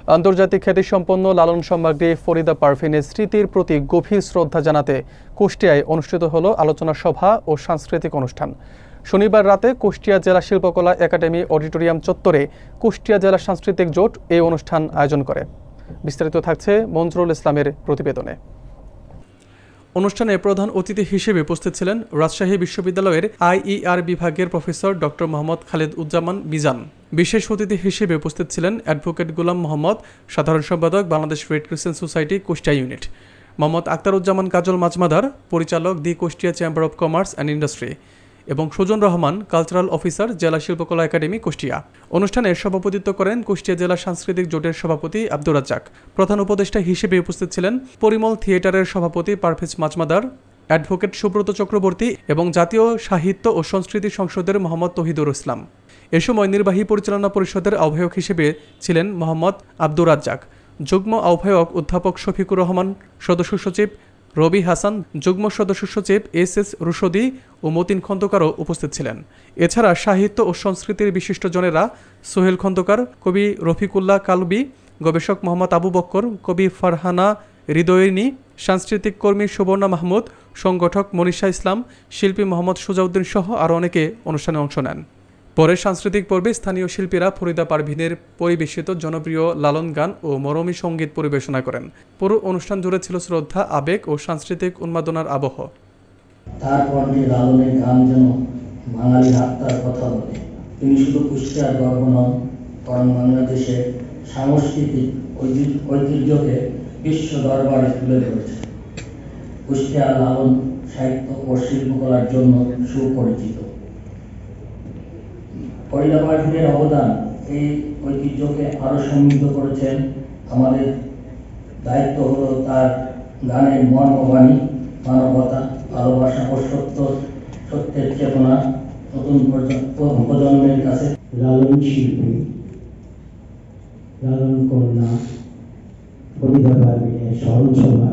আন্তর্জাতিক খ্যাতিসম্পন্ন লালন সম্রাজ্ঞী ফরিদা পারভিনের স্মৃতির প্রতি গভীর শ্রদ্ধা জানাতে কুষ্টিয়ায় অনুষ্ঠিত হলো আলোচনা সভা ও সাংস্কৃতিক অনুষ্ঠান। শনিবার রাতে কুষ্টিয়া জেলা শিল্পকলা একাডেমি অডিটোরিয়াম চত্বরে কুষ্টিয়া জেলা সাংস্কৃতিক জোট এই অনুষ্ঠান আয়োজন করে। বিস্তারিত থাকছে মঞ্জুরুল ইসলামের প্রতিবেদনে। অনুষ্ঠানে প্রধান অতিথি হিসেবে উপস্থিত ছিলেন রাজশাহী বিশ্ববিদ্যালয়ের আইইআর বিভাগের প্রফেসর ডক্টর মোহাম্মদ খালেদ উজ্জামান মিজান। বিশেষ অতিথি হিসেবে উপস্থিত ছিলেন অ্যাডভোকেট গোলাম মোহাম্মদ, সাধারণ সম্পাদক Bangladesh red crescent society Kushtia unit, Mohammad Akhtaruzzaman Kajal Majumdar, পরিচালক the Kushtia chamber of commerce and industry এবং সুজন রহমান, কালচারাল অফিসার, জেলা শিল্পকলা একাডেমি কুষ্টিয়া। অনুষ্ঠানে সভাপতিত্ব করেন কুষ্টিয়া জেলা সাংস্কৃতিক জোটের সভাপতি আব্দুর রাজ্জাক। প্রধান উপদেষ্টা হিসেবে উপস্থিত ছিলেন পরিমল থিয়েটারের সভাপতি পারভেজ মাজমাদার, অ্যাডভোকেট সুব্রত চক্রবর্তী এবং জাতীয় সাহিত্য ও সংস্কৃতি সংসদের মোহাম্মদ তহিদুর ইসলাম। এ সময় নির্বাহী পরিচালনা পরিষদের আহ্বায়ক হিসেবে ছিলেন মোহাম্মদ আব্দুর রাজ্জাক, যুগ্ম আহ্বায়ক অধ্যাপক শফিকুর রহমান, সদস্য সচিব রবি হাসান, যুগ্ম সদস্য সচিব এস রুশদি ও মতিন খন্দকারও উপস্থিত ছিলেন। এছাড়া সাহিত্য ও সংস্কৃতির বিশিষ্টজনেরা সোহেল খন্দকার, কবি রফিকুল্লাহ কালবি, গবেষক মোহাম্মদ আবু বক্কর, কবি ফারহানা হৃদয়িনী, সাংস্কৃতিক কর্মী সুবর্ণা মাহমুদ, সংগঠক মনীষা ইসলাম, শিল্পী মোহাম্মদ সুজাউদ্দিন সহ আরও অনেকে অনুষ্ঠানে অংশ নেন। পরে সাংস্কৃতিক পর্বে স্থানীয় শিল্পীরা ফরিদা পারভিনের পরিবেশিত জনপ্রিয় লালন গান ও মরমী সঙ্গীত পরিবেশনা করেন। পুরো অনুষ্ঠান জুড়ে ছিল শ্রদ্ধা, আবেগ ও সাংস্কৃতিক উন্মাদনার আবহ। তারপর যে লালনের গান যেন বাঙালির আত্মার কথা বলে। তিনি শুধু কুষ্টিয়ার গর্ব নন, বরং বাংলাদেশের সাংস্কৃতিক ঐতিহ্যকে বিশ্ব দরবারে তুলে ধরেছে। কুষ্টিয়া লালন সাহিত্য ও শিল্পকলার জন্য সুপরিচিত। ফরিদা পারভিনের অবদান এই ঐতিহ্যকে আরো সমৃদ্ধ করেছেন। আমাদের দায়িত্ব হলো তার গানের মর্মবাণী, মানবতা, ভালোবাসা ও সত্যের চেতনা নতুন প্রজন্মের কাছে। লালন শিল্পী, লালন কন্যা ফরিদা পারভিনের স্মরণ সভা,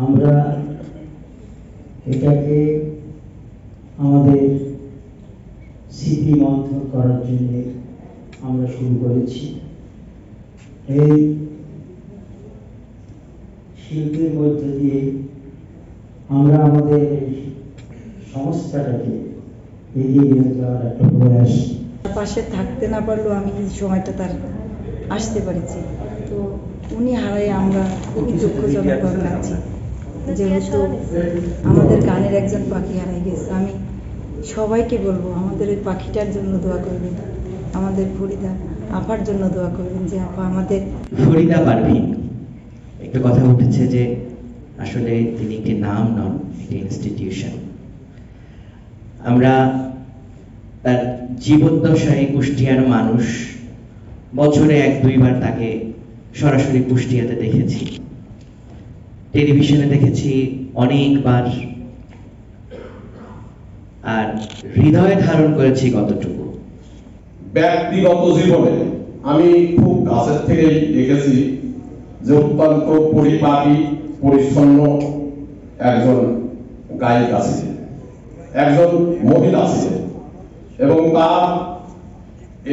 আমরা এটাকে আমাদের স্মৃতি মন্থন করার জন্য আমরা শুরু করেছি। এই শিল্পের মধ্য দিয়ে আমরা আমাদের সংস্থাটাকে এগিয়ে নিয়ে যাওয়ার একটা প্রয়াস। পাশে থাকতে না পারলেও আমি এই সময়টা তার আসতে পারছি, তো উনি হারাই আমরা খুবই দুঃখজনকভাবে আছি। যেহেতু আমাদের গানের একজন পাখি হারাই গেছে, আমি সবাইকে বলবো আমাদের ওই পাখিটার জন্য দোয়া করবেন, আমাদের ফরিদা আপার জন্য দোয়া করবেন যে আপা আমাদের। ফরিদা পারভিন, একটা কথা উঠেছে যে আসলে তিনি একটি নাম নন, একটি ইনস্টিটিউশন। আমরা তার জীবদ্দশায় কুষ্টিয়ার মানুষ বছরে 1-2 বার তাকে সরাসরি কুষ্টিয়াতে দেখেছি, টেলিভিশনে দেখেছি অনেকবার, আর হৃদয়ে ধারণ করেছি কতটুকু। ব্যক্তিগত জীবনে আমি খুব কাছের থেকেই দেখেছি যে অত্যন্ত পরিপাটি পরিচ্ছন্ন একজন গায়িকা ছিলেন, একজন মহিলা ছিলেন, এবং তার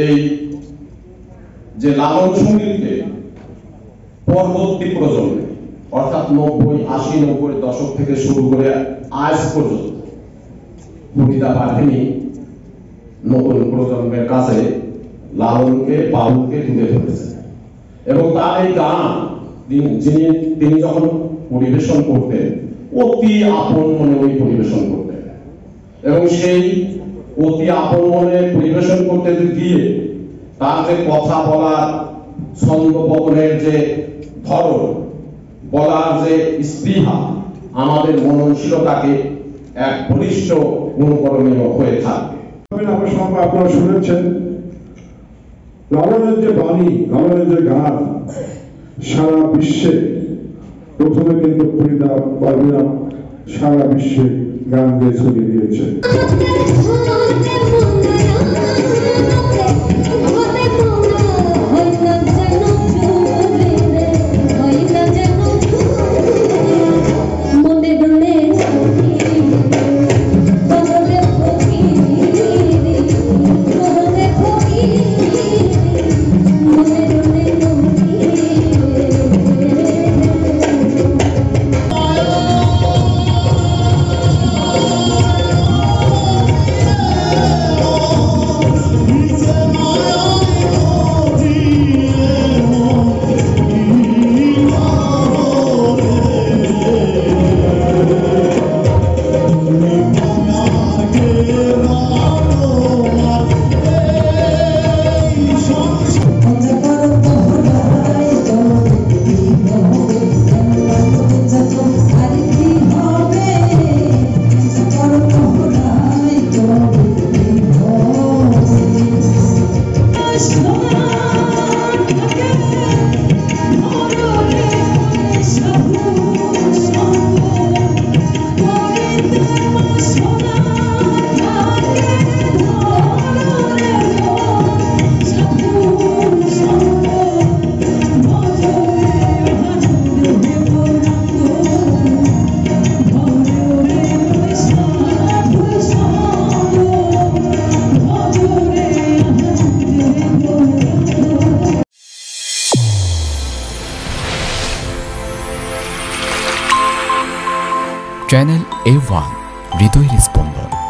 এই যে লালন সঙ্গীতকে পরবর্তী প্রজন্মে অর্থাৎ 90, 80, 90 দশক থেকে শুরু করে আজ পর্যন্ত ফরিদা পারভিন নতুন প্রজন্মের কাছে লালনকে, বাউলকে তুলে ধরেছেন। এবং তার এই গান তিনি যখন পরিবেশন করতেন অতি আপন মনে ওই পরিবেশন করতেন, এবং সেই অতি আপন মনে পরিবেশন করতে গিয়ে তার যে কথা বলার ছন্দ পতনের যে ধরন, বলার যে স্পৃহা, আমাদের মননশীলতাকে এক বলিষ্ঠ অনুকরণীয় হয়ে থাকবে। আমার সঙ্গে আপনারা শুনেছেন লালনের যে বাণী, লালনের যে গান সারা বিশ্বে প্রথমে কিন্তু ফরিদা পারভিন সারা বিশ্বে গান দিয়ে ছড়িয়ে দিয়েছে। মনে চ্যানেল A1 হৃদয়ের স্পন্দন।